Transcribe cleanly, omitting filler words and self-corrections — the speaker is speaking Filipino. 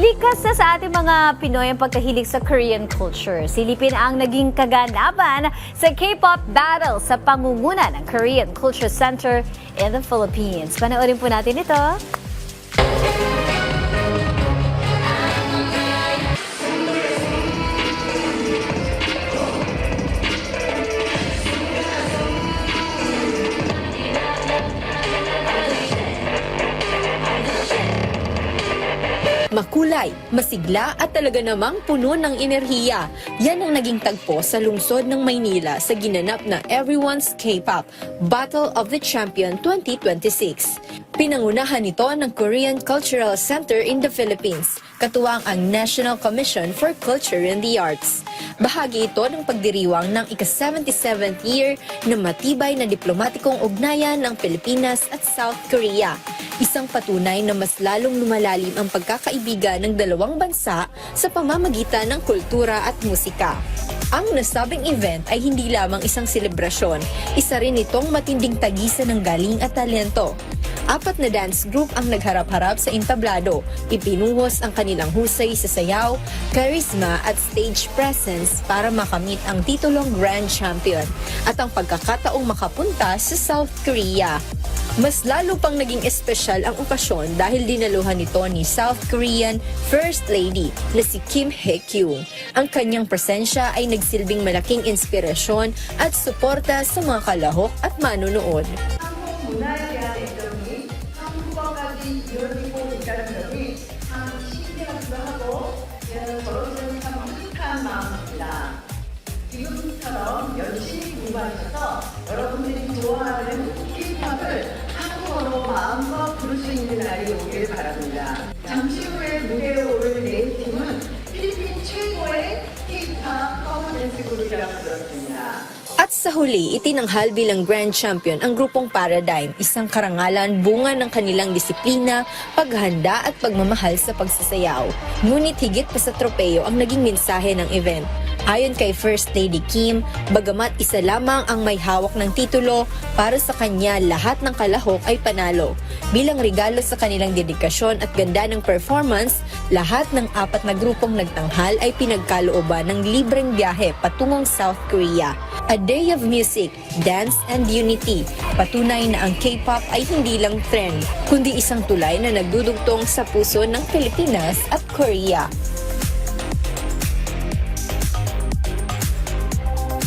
Likas na sa ating mga Pinoy ang pagkahilig sa Korean culture. Silipin ang naging kaganapan sa K-pop battle sa pangunguna ng Korean Culture Center in the Philippines. Panoorin po natin ito. Makulay, masigla at talaga namang puno ng enerhiya. Yan ang naging tagpo sa lungsod ng Maynila sa ginanap na Everyone's K-pop Battle of the Champion 2026. Pinangunahan ito ng Korean Cultural Center in the Philippines, katuwang ang National Commission for Culture and the Arts. Bahagi ito ng pagdiriwang ng ika-77th year na matibay na diplomatikong ugnayan ng Pilipinas at South Korea. Isang patunay na mas lalong lumalalim ang pagkakaibigan ng dalawang bansa sa pamamagitan ng kultura at musika. Ang nasabing event ay hindi lamang isang selebrasyon, isa rin itong matinding tagisan ng galing at talento. 4 na dance group ang nagharap-harap sa entablado. Ipinuhos ang kanilang husay sa sayaw, charisma at stage presence para makamit ang titulong Grand Champion at ang pagkakataong makapunta sa South Korea. Mas lalo pang naging espesyal ang okasyon dahil dinaluhan nito ni South Korean First Lady na si Kim Hye-kyung. Ang kanyang presensya ay nagsilbing malaking inspirasyon at suporta sa mga kalahok at manunood. 문화에 대한 애정이 한국어까지 이어지고 있다는 점이 참 신기하기도 하고 저로서는 참 뿌듯한 마음입니다. 지금처럼 열심히 공부하셔서 여러분들이 좋아하는 K-팝을 한국어로 마음껏 부를 수 있는 날이 오길 바랍니다. 잠시 후에 무대에 오를 네 팀은 필리핀 최고의 K-팝 퍼포먼스 그룹이라고 들었습니다. At sa huli, itinanghal bilang Grand Champion ang grupong Paradigm, isang karangalan bunga ng kanilang disiplina, paghanda at pagmamahal sa pagsasayaw. Ngunit higit pa sa tropeyo ang naging mensahe ng event. Ayon kay First Lady Kim, bagamat isa lamang ang may hawak ng titulo, para sa kanya lahat ng kalahok ay panalo. Bilang regalo sa kanilang dedikasyon at ganda ng performance, lahat ng 4 na grupong nagtanghal ay pinagkalooban ng libreng biyahe patungong South Korea. A day of music, dance and unity. Patunay na ang K-pop ay hindi lang trend, kundi isang tulay na nagdudugtong sa puso ng Pilipinas at Korea.